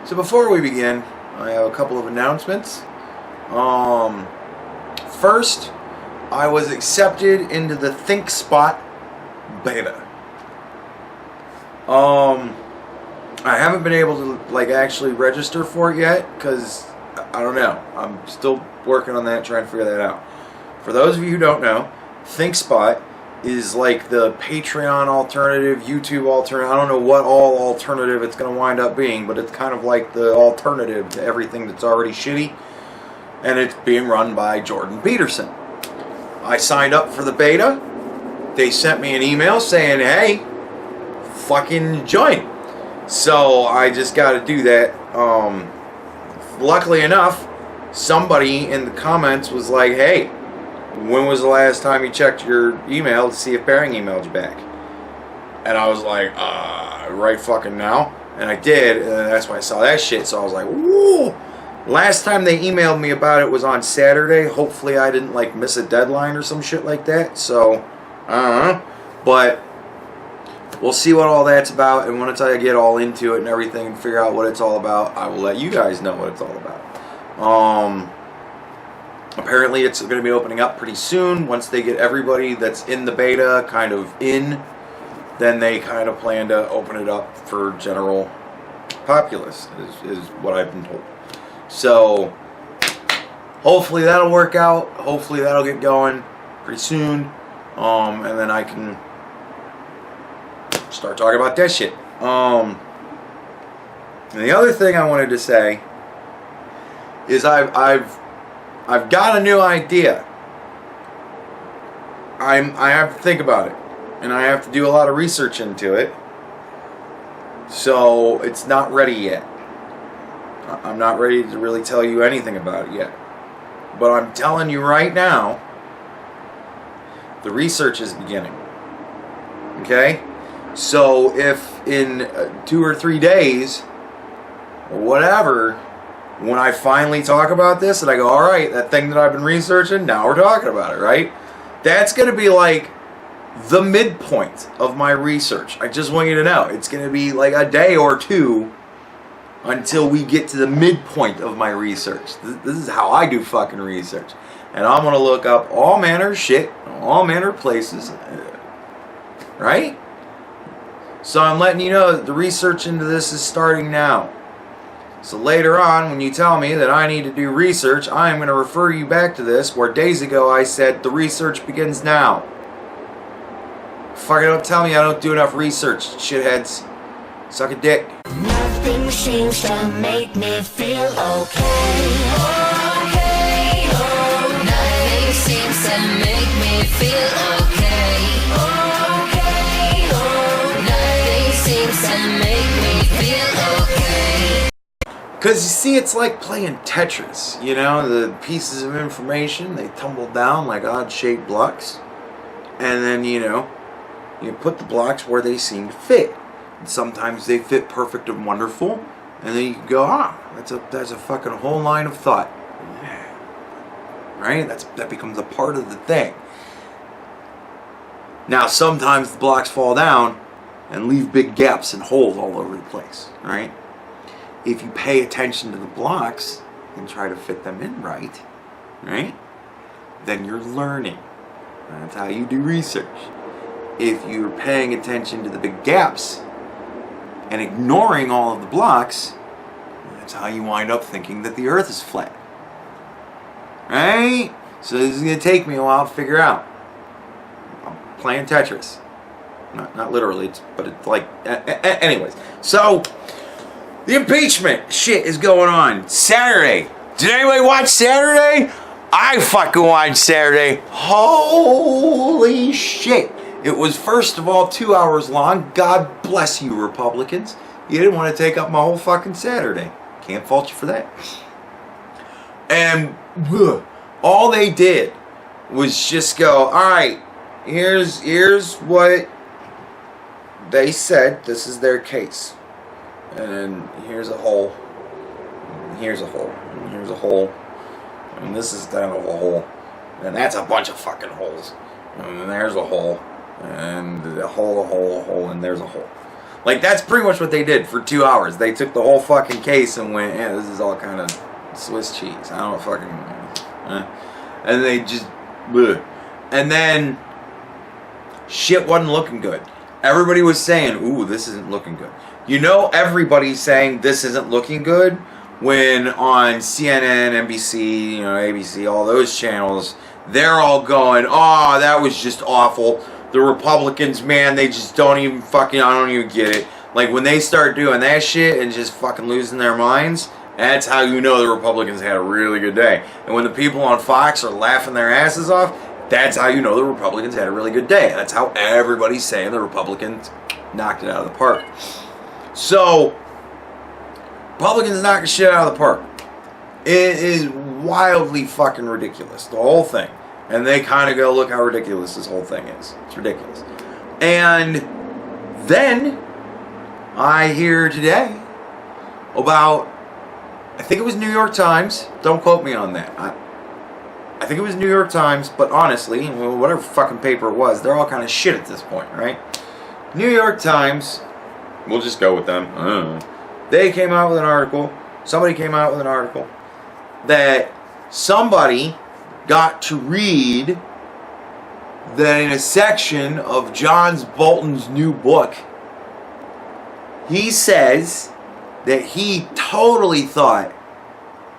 So before we begin, I have a couple of announcements. First, I was accepted into the ThinkSpot beta. I haven't been able to actually register for it yet because I don't know. I'm still working on that, trying to figure that out. For those of you who don't know, ThinkSpot is like the Patreon alternative, YouTube alternative. I don't know what all alternative it's going to wind up being, but it's kind of like the alternative to everything that's already shitty. And it's being run by Jordan Peterson. I signed up for the beta. They sent me an email saying, hey, fucking join. So I just got to do that. Luckily enough, somebody in the comments was like, hey, when was the last time you checked your email to see if Bearing emailed you back? And I was like, right fucking now. And I did, and that's when I saw that shit. So I was like, woo. Last time they emailed me about it was on Saturday. Hopefully I didn't miss a deadline or some shit like that. So, I don't know. But we'll see what all that's about. And once I get all into it and everything and figure out what it's all about, I will let you guys know what it's all about. Apparently it's going to be opening up pretty soon. Once they get everybody that's in the beta kind of in, then they kind of plan to open it up for general populace, is what I've been told. So hopefully that'll work out. Hopefully that'll get going pretty soon. And then I can start talking about that shit. And the other thing I wanted to say is I've got a new idea. I have to think about it, and I have to do a lot of research into it. So it's not ready yet. I'm not ready to really tell you anything about it yet. But I'm telling you right now, the research is beginning. Okay? So if in 2 or 3 days, or whatever, when I finally talk about this and I go, alright, that thing that I've been researching, now we're talking about it, right? That's going to be like the midpoint of my research. I just want you to know. It's going to be like a day or two until we get to the midpoint of my research. This is how I do fucking research. And I'm going to look up all manner of shit, all manner of places, right? So I'm letting you know that the research into this is starting now. So later on, when you tell me that I need to do research, I am going to refer you back to this, where days ago I said the research begins now. Fucking don't tell me I don't do enough research, shitheads. Suck a dick. Nothing seems to make me feel okay. Okay, oh. Nothing seems to make me feel okay. Okay, oh. Nothing seems to make me feel okay. Because you see, it's like playing Tetris. You know, the pieces of information, they tumble down like odd-shaped blocks. And then, you put the blocks where they seem to fit. And sometimes they fit perfect and wonderful. And then you can go, that's a fucking whole line of thought. Right? That becomes a part of the thing. Now, sometimes the blocks fall down and leave big gaps and holes all over the place. Right? If you pay attention to the blocks and try to fit them in right, then you're learning. That's how you do research. If you're paying attention to the big gaps and ignoring all of the blocks, that's how you wind up thinking that the earth is flat. Right? So this is going to take me a while to figure out. I'm playing Tetris. Not literally, but it's like... Anyways. So, the impeachment shit is going on. Saturday. Did anybody watch Saturday? I fucking watched Saturday. Holy shit. It was, first of all, 2 hours long. God bless you, Republicans. You didn't want to take up my whole fucking Saturday. Can't fault you for that. And all they did was just go, alright, here's what they said. This is their case. And then here's a hole. Here's a hole. And here's a hole. And this is kind of a hole. And that's a bunch of fucking holes. And then there's a hole. And a hole, and there's a hole. Like, that's pretty much what they did for 2 hours. They took the whole fucking case and went, yeah, this is all kind of Swiss cheese. I don't fucking... And they just... Bleh. And then... Shit wasn't looking good. Everybody was saying, ooh, this isn't looking good. You know, everybody's saying this isn't looking good when on CNN, NBC, you know, ABC, all those channels, they're all going, oh, that was just awful. The Republicans, man, they just don't even fucking, I don't even get it. Like, when they start doing that shit and just fucking losing their minds, that's how you know the Republicans had a really good day. And when the people on Fox are laughing their asses off, that's how you know the Republicans had a really good day. That's how everybody's saying the Republicans knocked it out of the park. So, Republicans knocking shit out of the park. It is wildly fucking ridiculous, the whole thing. And they kind of go, look how ridiculous this whole thing is. It's ridiculous. And then I hear today about, I think it was New York Times. Don't quote me on that. I think it was New York Times, but honestly, whatever fucking paper it was, they're all kind of shit at this point, right? New York Times, we'll just go with them. They came out with an article, somebody came out with an article, that somebody got to read that in a section of John Bolton's new book, he says that he totally thought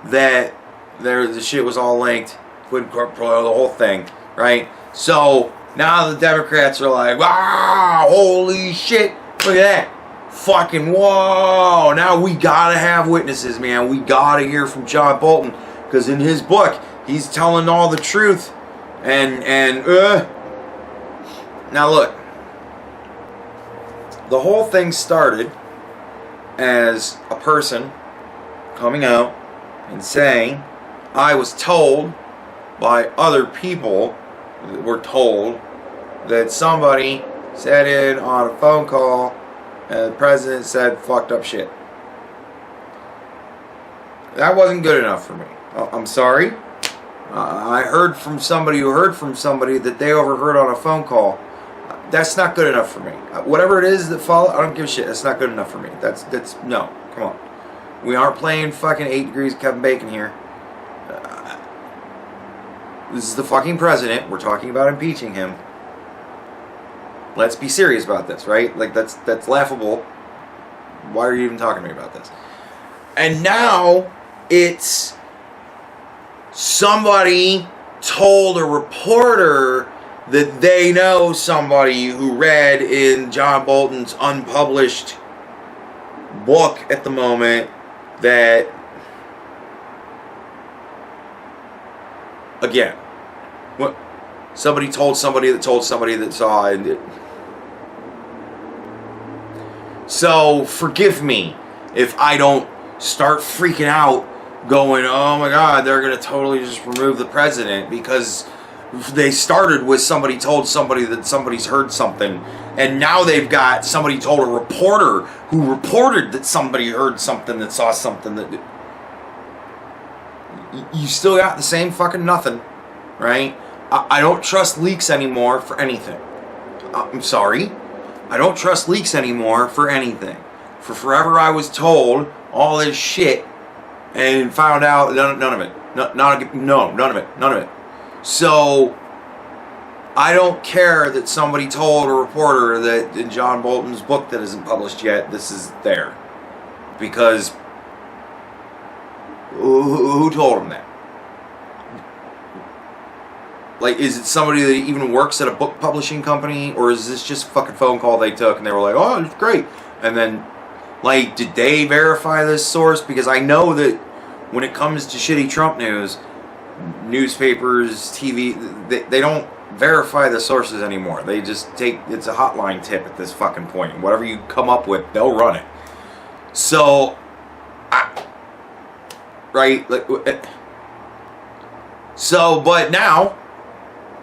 that the shit was all linked, the whole thing, right? So now the Democrats are like, wow, holy shit, look at that. Fucking whoa, now we gotta have witnesses, man. We gotta hear from John Bolton, because in his book, he's telling all the truth. Now look, the whole thing started as a person coming out and saying, I was told by other people, were told that somebody sat in on a phone call and the president said fucked up shit. That wasn't good enough for me. I'm sorry. I heard from somebody who heard from somebody that they overheard on a phone call. That's not good enough for me. Whatever it is that follow, I don't give a shit. That's not good enough for me. That's no. Come on. We aren't playing fucking 8 Degrees of Kevin Bacon here. This is the fucking president. We're talking about impeaching him. Let's be serious about this, right? Like, that's laughable. Why are you even talking to me about this? And now it's somebody told a reporter that they know somebody who read in John Bolton's unpublished book at the moment that, again, what somebody told somebody that told somebody that saw it. So forgive me if I don't start freaking out going, oh my god, they're going to totally just remove the president, because they started with somebody told somebody that somebody's heard something, and now they've got somebody told a reporter who reported that somebody heard something, that saw something, that you still got the same fucking nothing, right? I don't trust leaks anymore for anything. I'm sorry. I don't trust leaks anymore for anything. For forever I was told all this shit and found out none of it. None of it. So I don't care that somebody told a reporter that in John Bolton's book that isn't published yet, this is there. Because who told him that? Like, is it somebody that even works at a book publishing company? Or is this just a fucking phone call they took and they were like, oh, it's great. And then, like, did they verify this source? Because I know that when it comes to shitty Trump news, newspapers, TV, they don't verify the sources anymore. They just take, it's a hotline tip at this fucking point. Whatever you come up with, they'll run it. So, right? So, but now,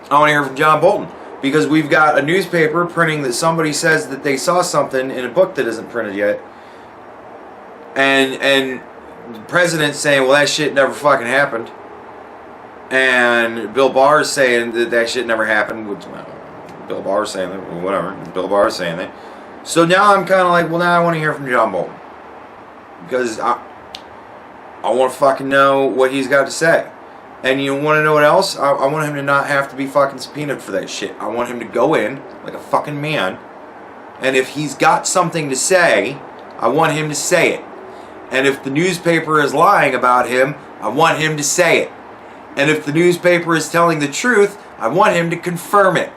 I want to hear from John Bolton, because we've got a newspaper printing that somebody says that they saw something in a book that isn't printed yet, and the president's saying, well, that shit never fucking happened, and Bill Barr's saying that shit never happened, which, well, Bill Barr's saying that, well, whatever, Bill Barr's saying that. So now I'm kind of like, well, now I want to hear from John Bolton. Because I want to fucking know what he's got to say. And you want to know what else? I want him to not have to be fucking subpoenaed for that shit. I want him to go in like a fucking man. And if he's got something to say, I want him to say it. And if the newspaper is lying about him, I want him to say it. And if the newspaper is telling the truth, I want him to confirm it.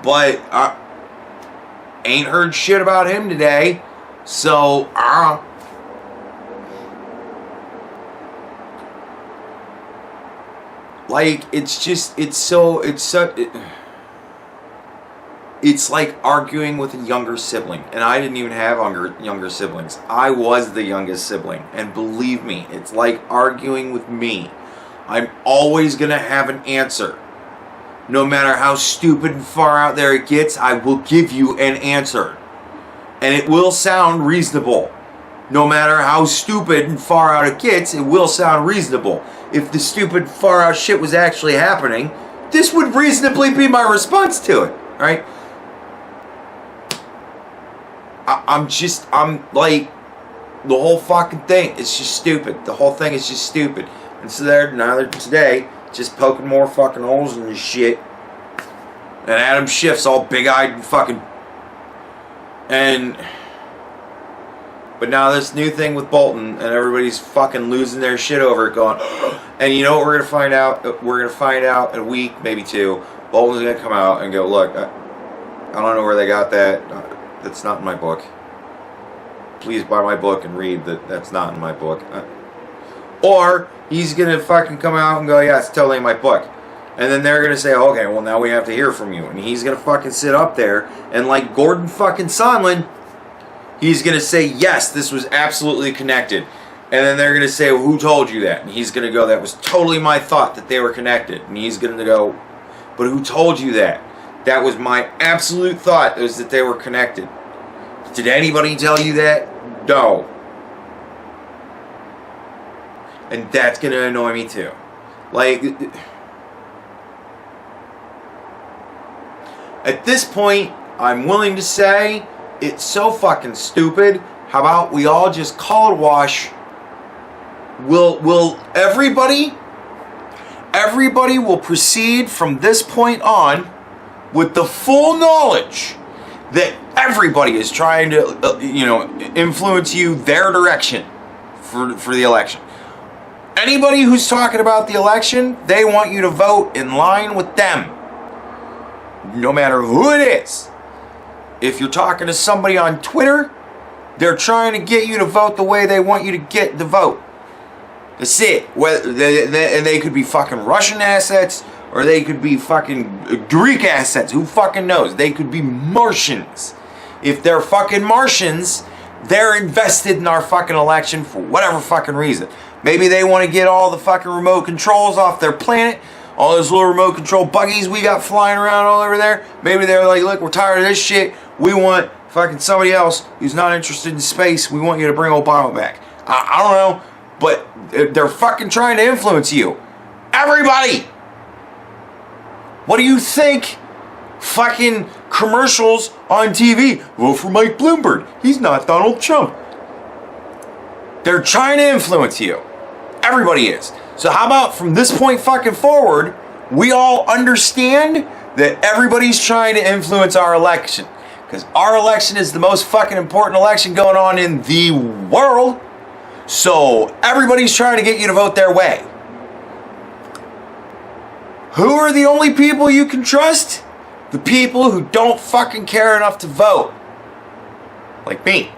But I ain't heard shit about him today. So, like, it's like arguing with a younger sibling. And I didn't even have younger siblings. I was the youngest sibling. And believe me, it's like arguing with me. I'm always going to have an answer. No matter how stupid and far out there it gets, I will give you an answer. And it will sound reasonable. No matter how stupid and far out it gets, it will sound reasonable. If the stupid far out shit was actually happening, this would reasonably be my response to it. Right? I'm like, the whole fucking thing is just stupid. The whole thing is just stupid. And so they're today just poking more fucking holes in this shit. And Adam Schiff's all big-eyed and fucking... But now this new thing with Bolton, and everybody's fucking losing their shit over it, going... And you know what we're going to find out? We're going to find out in a week, maybe two. Bolton's going to come out and go, look, I don't know where they got that. That's not in my book. Please buy my book and read that that's not in my book. Or he's going to fucking come out and go, yeah, it's totally in my book. And then they're going to say, okay, well, now we have to hear from you. And he's going to fucking sit up there and like Gordon fucking Sondland, he's going to say, yes, this was absolutely connected. And then they're going to say, well, who told you that? And he's going to go, that was totally my thought that they were connected. And he's going to go, but who told you that? That was my absolute thought, was that they were connected. Did anybody tell you that? No. And that's going to annoy me too. Like, at this point, I'm willing to say it's so fucking stupid. How about we all just call it a wash? Will everybody will proceed from this point on with the full knowledge that everybody is trying to, influence you their direction for the election. Anybody who's talking about the election, they want you to vote in line with them. No matter who it is. If you're talking to somebody on Twitter, they're trying to get you to vote the way they want you to get the vote. That's it. And they could be fucking Russian assets, or they could be fucking Greek assets. Who fucking knows? They could be Martians. If they're fucking Martians, they're invested in our fucking election for whatever fucking reason. Maybe they want to get all the fucking remote controls off their planet. All those little remote control buggies we got flying around all over there. Maybe they're like, look, we're tired of this shit. We want fucking somebody else who's not interested in space. We want you to bring Obama back. I don't know. But they're fucking trying to influence you. Everybody! What do you think? Fucking commercials on TV. Vote for Mike Bloomberg. He's not Donald Trump. They're trying to influence you. Everybody is. So how about from this point fucking forward, we all understand that everybody's trying to influence our election. Because our election is the most fucking important election going on in the world. So everybody's trying to get you to vote their way. Who are the only people you can trust? The people who don't fucking care enough to vote. Like me.